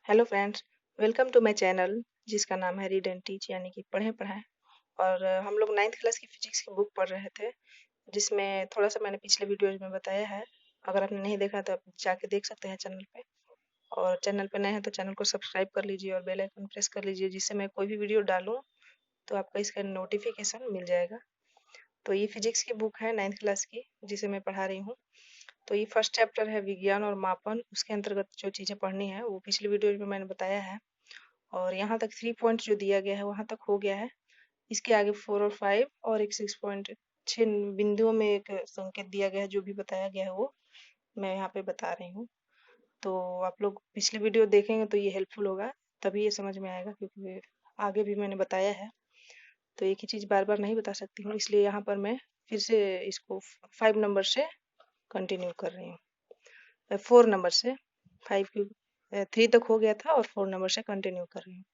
Hello friends, welcome to my channel जिसका नाम है रीड एंड टीच यानी कि पढ़ें पढ़ाएं। और हम लोग 9th क्लास की फिजिक्स की बुक पढ़ रहे थे, जिसमें थोड़ा सा मैंने पिछले वीडियोज में बताया है। अगर आपने नहीं देखा तो आप जाके देख सकते हैं चैनल पे। और चैनल पे नए हैं तो चैनल को सब्सक्राइब कर लीजिए और बेल आइकन प्रेस कर लीजिए, जिससे मैं कोई भी वीडियो डालूँ तो आपको इसका नोटिफिकेशन मिल जाएगा। तो ये फिजिक्स की बुक है 9th क्लास की, जिसे मैं पढ़ा रही हूँ। तो ये फर्स्ट चैप्टर है विज्ञान और मापन। उसके अंतर्गत जो चीज़ें पढ़नी है वो पिछले वीडियो में मैंने बताया है। और यहाँ तक 3 पॉइंट जो दिया गया है वहाँ तक हो गया है। इसके आगे 4 और 5 और एक 6.6 बिंदुओं में एक संकेत दिया गया है, जो भी बताया गया है वो मैं यहाँ पे बता रही हूँ। तो आप लोग पिछले वीडियो देखेंगे तो ये हेल्पफुल होगा, तभी ये समझ में आएगा, क्योंकि आगे भी मैंने बताया है तो एक ही चीज़ बार बार नहीं बता सकती हूँ। इसलिए यहाँ पर मैं फिर से इसको 5 नंबर से कंटिन्यू कर रही हूँ। 4 नंबर से, 5 की 3 तक हो गया था और 4 नंबर से कंटिन्यू कर रही हूँ।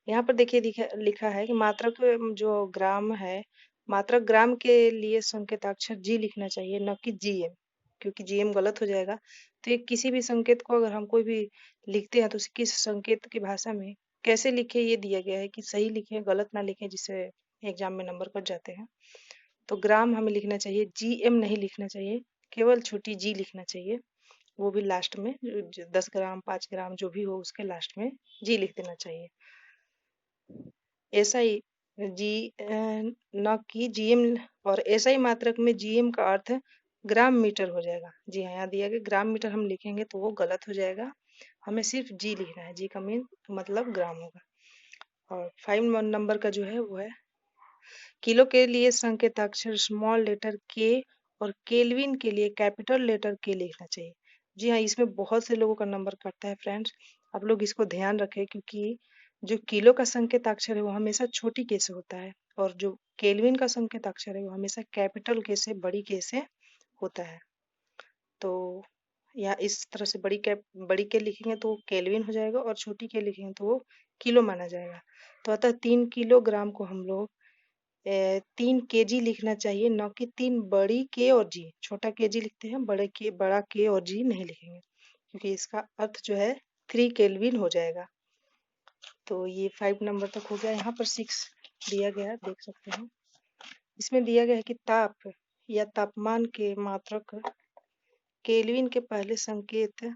यहाँ पर देखिए लिखा है कि मात्रक जो ग्राम है, मात्रक ग्राम के लिए संकेताक्षर जी लिखना चाहिए, न कि जीएम, क्योंकि जीएम गलत हो जाएगा। तो ये किसी भी संकेत को अगर हम कोई भी लिखते हैं तो उसे किस संकेत की भाषा में कैसे लिखे ये दिया गया है कि सही लिखें गलत ना लिखें, जिससे एग्जाम में नंबर कट जाते हैं। तो ग्राम हमें लिखना चाहिए, जीएम नहीं लिखना चाहिए, केवल छोटी जी लिखना चाहिए। वो भी लास्ट में 10 ग्राम 5 ग्राम जो भी हो उसके लास्ट में जी लिख देना चाहिए। एसआई जी न कि जीएम। और एसआई मात्रक में जीएम का अर्थ ग्राम मीटर हो जाएगा। जी हाँ, यहाँ दिया गया ग्राम मीटर हम लिखेंगे तो वो गलत हो जाएगा। हमें सिर्फ जी लिखना है, जी का मीन मतलब ग्राम होगा। और 5 नंबर का जो है वो है किलो के लिए संकेताक्षर स्मॉल लेटर के और केल्विन के लिए कैपिटल लेटर के लिखना चाहिए। जी हाँ, इसमें बहुत से लोगों का नंबर कटता है फ्रेंड्स। आप लोग इसको ध्यान रखें, क्योंकि जो किलो का संकेताक्षर है वो हमेशा छोटी के से होता है और जो केल्विन का संकेताक्षर है वो हमेशा कैपिटल के से बड़ी के से होता है। तो या इस तरह से बड़ी के लिखेंगे तो केल्विन हो जाएगा और छोटी के लिखेंगे तो वो किलो माना जाएगा। तो अतः 3 किलोग्राम को हम लोग 3 केजी लिखना चाहिए, न कि 3 बड़ी के और जी। छोटा केजी लिखते हैं, बड़ा के और जी नहीं लिखेंगे, क्योंकि इसका अर्थ जो है 3 केल्विन हो जाएगा। तो ये 5 नंबर तक हो गया। यहाँ पर 6 दिया गया है, देख सकते हैं। इसमें दिया गया है कि ताप या तापमान के मात्रक केल्विन के पहले संकेत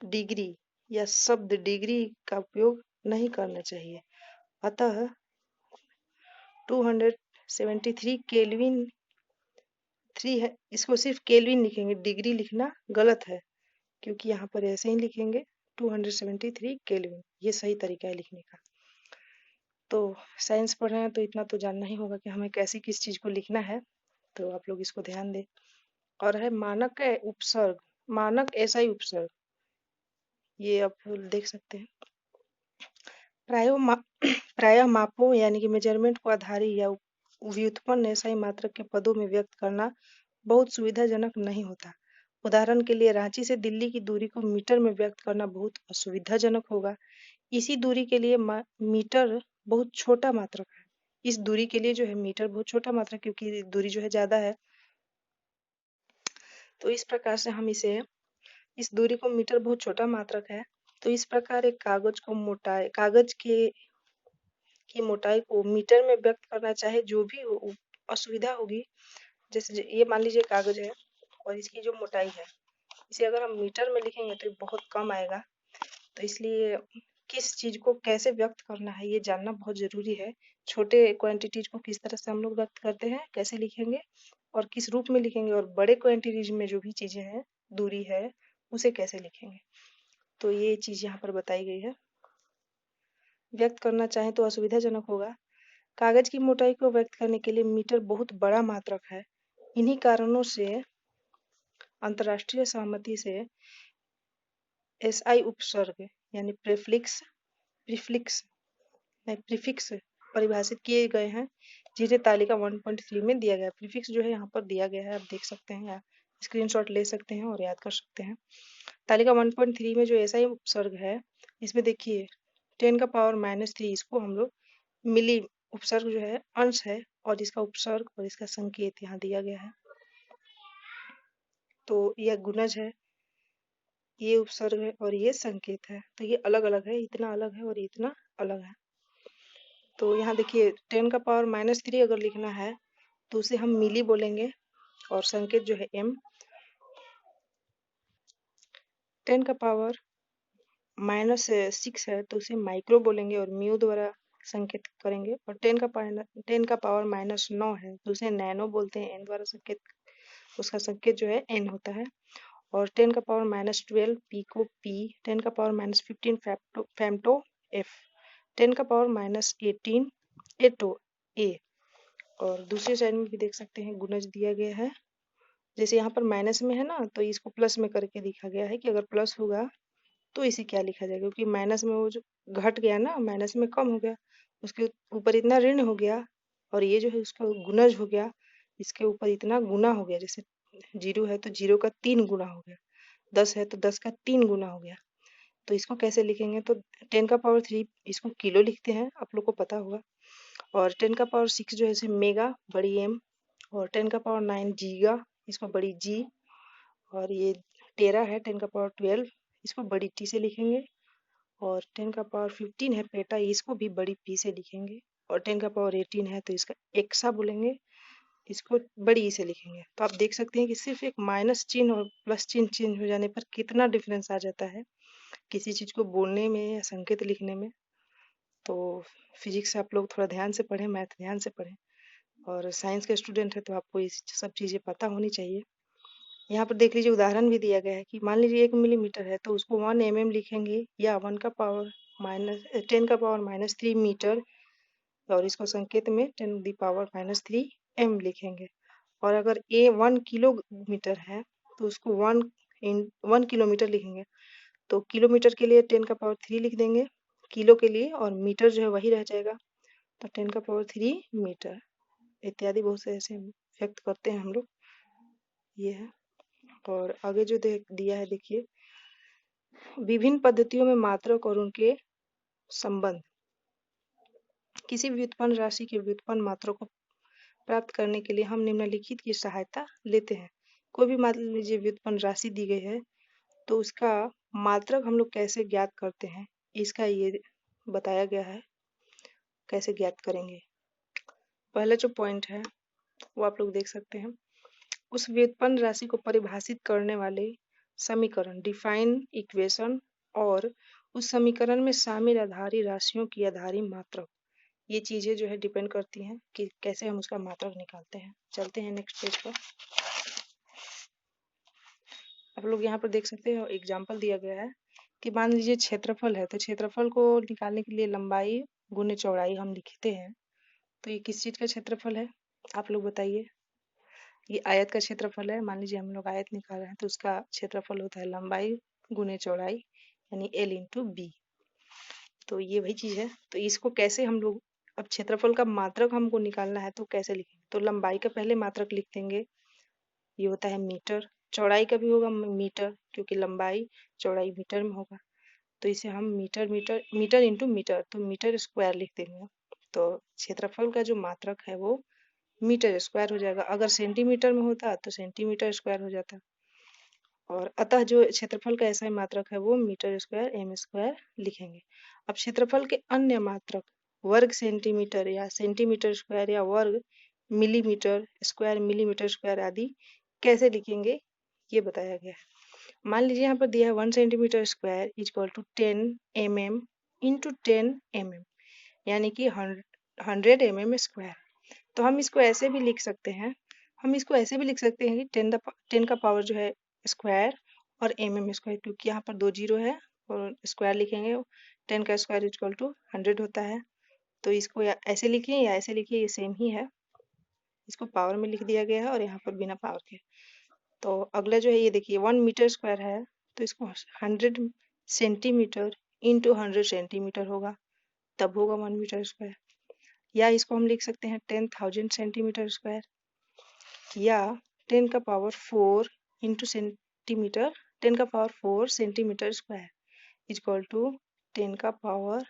डिग्री या शब्द डिग्री का उपयोग नहीं करना चाहिए। अतः 273 केल्विन 3 है, इसको सिर्फ केल्विन लिखेंगे, डिग्री लिखना गलत है, क्योंकि यहाँ पर ऐसे ही लिखेंगे 273 केल्विन, ये सही तरीका है लिखने का। तो साइंस पढ़ रहे हैं तो इतना तो जानना ही होगा कि हमें कैसी किस चीज को लिखना है, तो आप लोग इसको ध्यान दें। और है मानक है उपसर्ग, मानक एसआई उपसर्ग, ये आप देख सकते हैं। प्रायः मापों यानी कि मेजरमेंट को आधारी या व्युत्पन्न एसआई मात्रक के पदों में व्यक्त करना बहुत सुविधाजनक नहीं होता। उदाहरण के लिए रांची से दिल्ली की दूरी को मीटर में व्यक्त करना बहुत असुविधाजनक होगा। इसी दूरी के लिए मीटर बहुत छोटा मात्रक है। इस दूरी के लिए जो है मीटर बहुत छोटा मात्रक, क्योंकि दूरी जो है ज्यादा है। तो इस प्रकार से हम इस दूरी को मीटर बहुत छोटा मात्रक है, तो इस प्रकार एक कागज की मोटाई को मीटर में व्यक्त करना चाहे जो भी हो, असुविधा होगी। जैसे ये मान लीजिए कागज है और इसकी जो मोटाई है, इसे अगर हम मीटर में लिखेंगे तो बहुत कम आएगा। तो इसलिए किस चीज को कैसे व्यक्त करना है ये जानना बहुत जरूरी है। छोटे क्वांटिटीज को किस तरह से हम लोग व्यक्त करते हैं, कैसे लिखेंगे और किस रूप में लिखेंगे, और बड़े क्वांटिटीज में जो भी चीजें हैं, दूरी है, उसे कैसे लिखेंगे। तो ये चीज यहाँ पर बताई गई है। व्यक्त करना चाहे तो असुविधाजनक होगा। कागज की मोटाई को व्यक्त करने के लिए मीटर बहुत बड़ा मात्रक है। इन्हीं कारणों से अंतर्राष्ट्रीय सहमति से एसआई उपसर्ग यानी प्रीफिक्स प्रीफिक्स परिभाषित किए गए हैं, जिन्हें तालिका 1.3 में दिया गया है। प्रीफिक्स जो है यहाँ पर दिया गया है, आप देख सकते हैं या स्क्रीनशॉट ले सकते हैं और याद कर सकते हैं। तालिका 1.3 में जो एसआई उपसर्ग है, इसमें देखिए 10 का पावर -3, इसको हम लोग मिली उपसर्ग जो है अंश है, और इसका उपसर्ग और इसका संकेत यहाँ दिया गया है। तो यह गुणज है। ये उपसर्ग है और ये संकेत है, तो ये अलग अलग है, इतना अलग है और इतना अलग है। तो यहाँ देखिए 10 का पावर -3 अगर लिखना है तो उसे हम मिली बोलेंगे और संकेत जो है m। 10 का पावर -6 है तो उसे माइक्रो बोलेंगे और म्यू द्वारा संकेत करेंगे। और 10 का पावर -9 है तो उसे नैनो बोलते हैं, n द्वारा संकेत, उसका संकेत जो है n होता है। और 10 का पावर -12 पीको p, 10 का पावर -15 फेम्टो f, 10 का पावर -18 एटो a। और दूसरी साइड में भी देख सकते हैं गुणज दिया गया है, जैसे यहाँ पर माइनस में है ना तो इसको प्लस में करके लिखा गया है कि अगर प्लस होगा तो इसे क्या लिखा जाएगा, क्योंकि माइनस में वो जो घट गया ना, माइनस में कम हो गया, उसके ऊपर इतना ऋण हो गया, और ये जो है उसका गुणज हो गया, इसके ऊपर इतना गुना हो गया। जैसे 0 है तो 0 का 3 गुना हो गया, 10 है तो 10 का 3 गुना हो गया। तो इसको कैसे लिखेंगे, तो 10 का पावर 3 इसको किलो लिखते हैं, आप लोग को पता होगा। और 10 का पावर 6 जो है इसे मेगा, बड़ी एम। और 10 का पावर 9 जीगा, इसको बड़ी जी। और ये टेरा है 10 का पावर 12, इसको बड़ी टी से लिखेंगे। और 10 का पावर 15 है पेटा, इसको भी बड़ी पी से लिखेंगे। और 10 का पावर 18 है तो इसका एक्सा बोलेंगे, इसको बड़ी ई से लिखेंगे। तो आप देख सकते हैं कि सिर्फ एक माइनस चिन्ह और प्लस चिन्ह चेंज हो जाने पर कितना डिफरेंस आ जाता है किसी चीज को बोलने में या संकेत लिखने में। तो फिजिक्स आप लोग थोड़ा ध्यान से पढ़ें, मैथ ध्यान से पढ़ें, और साइंस के स्टूडेंट है तो आपको ये सब चीजें पता होनी चाहिए। यहाँ पर देख लीजिए उदाहरण भी दिया गया है कि मान लीजिए 1 मिलीमीटर है तो उसको 1 mm लिखेंगे, या 1 का पावर -10 का पावर -3 मीटर, और इसको संकेत में 10 दी पावर -3 m लिखेंगे। और अगर ए 1 किलोमीटर है तो उसको 1 किलोमीटर लिखेंगे। तो किलोमीटर के लिए 10 का पावर 3 लिख देंगे किलो के लिए, और मीटर जो है वही रह जाएगा, तो 10 का पावर 3 मीटर इत्यादि बहुत से ऐसे व्यक्त करते हैं हम लोग। ये है। और आगे जो दिया है देखिए, विभिन्न पद्धतियों में मात्रक और उनके संबंध। किसी भी व्युत्पन्न राशि के व्युत्पन्न मात्रक को प्राप्त करने के लिए हम निम्नलिखित की सहायता लेते हैं। कोई भी मान लीजिए व्युत्पन्न राशि दी गई है तो उसका मात्रक हम लोग कैसे ज्ञात करते हैं, इसका ये बताया गया है कैसे ज्ञात करेंगे। पहला जो पॉइंट है वो आप लोग देख सकते हैं, उस व्युत्पन्न राशि को परिभाषित करने वाले समीकरण डिफाइन इक्वेशन, और उस समीकरण में शामिल आधारी राशियों की आधारी मात्रक, ये चीजें जो है डिपेंड करती हैं कि कैसे हम उसका मात्रक निकालते हैं। चलते हैं नेक्स्ट पेज पर। आप लोग यहाँ पर देख सकते हैं एग्जाम्पल दिया गया है कि मान लीजिए क्षेत्रफल है, तो क्षेत्रफल को निकालने के लिए लंबाई गुने चौड़ाई हम लिखते हैं। तो ये किस चीज का क्षेत्रफल है आप लोग बताइए। ये आयत का क्षेत्रफल है। मान लीजिए हम लोग आयत निकाल रहे हैं तो उसका क्षेत्रफल होता है लंबाई गुने चौड़ाई, यानी L/B। तो ये वही चीज है। तो इसको कैसे हम लोग, अब क्षेत्रफल का मात्रक हमको निकालना है तो कैसे लिखेंगे, तो लंबाई का पहले मात्रक लिख देंगे, ये होता है मीटर। चौड़ाई का भी होगा मीटर, क्योंकि लंबाई चौड़ाई मीटर में होगा, तो इसे हम metre metre metre into metre, तो मीटर स्क्वायर लिख देंगे। तो क्षेत्रफल का जो मात्रक है वो मीटर स्क्वायर हो जाएगा। अगर सेंटीमीटर में होता तो सेंटीमीटर स्क्वायर हो जाता। और अतः जो क्षेत्रफल का ऐसा मात्रक है वो मीटर स्क्वायर m स्क्वायर लिखेंगे। अब क्षेत्रफल के अन्य मात्रक वर्ग सेंटीमीटर या सेंटीमीटर स्क्वायर या वर्ग मिलीमीटर स्क्वायर, मिलीमीटर स्क्वायर आदि कैसे लिखेंगे ये बताया गया है। मान लीजिए यहाँ पर दिया है 1 centimetre square equal to 10 mm into 10 mm, यानी कि 100 mm स्क्वायर। तो हम इसको ऐसे भी लिख सकते हैं, कि 10 का पावर जो है स्क्वायर और mm स्क्वायर, क्योंकि यहाँ पर 2 जीरो है और स्क्वायर लिखेंगे, 10 का स्क्वायर इक्वल टू 100 होता है। तो इसको या ऐसे लिखिए या ऐसे लिखिए, ये सेम ही है। इसको पावर में लिख दिया गया है और यहाँ पर बिना पावर के। तो अगला जो है ये देखिए 1 मीटर स्क्वायर है तो इसको 100 सेंटीमीटर इंटू 100 सेंटीमीटर होगा, तब होगा 1 मीटर स्क्वायर। या इसको हम लिख सकते हैं 10,000 सेंटीमीटर स्क्वायर, या 10 का पावर 4 इंटू सेंटीमीटर, 10 का power 4 centimetre square equal to 10 का पावर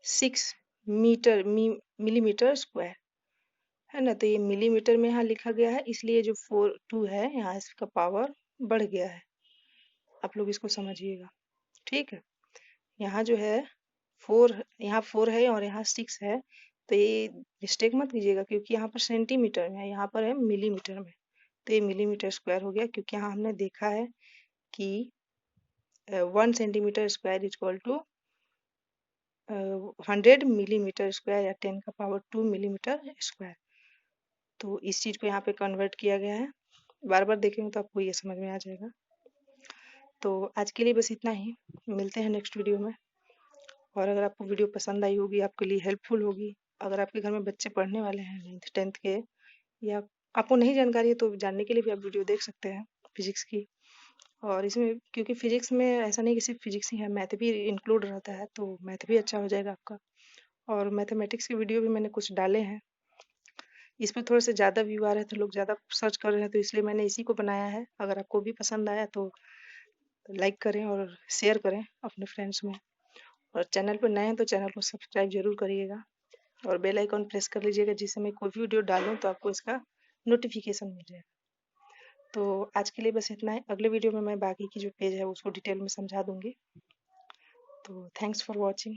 6 मिलीमीटर स्क्वायर, है ना। तो ये मिलीमीटर में यहाँ लिखा गया है, इसलिए जो 2 है यहाँ इसका पावर बढ़ गया है। आप लोग इसको समझिएगा, ठीक है। यहाँ जो है 4, यहाँ 4 है और यहाँ 6 है, तो ये मिस्टेक मत कीजिएगा क्योंकि यहाँ पर सेंटीमीटर में है, यहाँ पर है मिलीमीटर में। तो ये मिलीमीटर स्क्वायर हो गया क्योंकि यहाँ हमने देखा है कि 1 centimetre square equal to 100 millimetre square या 10 का पावर 2 मिलीमीटर स्क्वायर। तो इस चीज़ को यहाँ पे कन्वर्ट किया गया है। बार बार देखेंगे तो आपको ये समझ में आ जाएगा। तो आज के लिए बस इतना ही, मिलते हैं नेक्स्ट वीडियो में। और अगर आपको वीडियो पसंद आई होगी, आपके लिए हेल्पफुल होगी, अगर आपके घर में बच्चे पढ़ने वाले हैं 9th 10th के, या आपको नहीं जानकारी है तो जानने के लिए भी आप वीडियो देख सकते हैं फिजिक्स की। और इसमें क्योंकि फिजिक्स में ऐसा नहीं कि सिर्फ फिजिक्स ही है, मैथ भी इंक्लूड रहता है, तो मैथ भी अच्छा हो जाएगा आपका। और मैथमेटिक्स के वीडियो भी मैंने कुछ डाले हैं, इसमें थोड़े से ज़्यादा व्यू आ रहे थे, लोग ज़्यादा सर्च कर रहे हैं, तो इसलिए मैंने इसी को बनाया है। अगर आपको भी पसंद आया तो लाइक करें और शेयर करें अपने फ्रेंड्स में। और चैनल पर नए हैं तो चैनल को सब्सक्राइब जरूर करिएगा और बेल आइकॉन प्रेस कर लीजिएगा, जिससे मैं कोई भी वीडियो डालूं तो आपको इसका नोटिफिकेशन मिल जाए। तो आज के लिए बस इतना है, अगले वीडियो में मैं बाकी की जो पेज है उसको डिटेल में समझा दूंगी। तो थैंक्स फॉर वॉचिंग।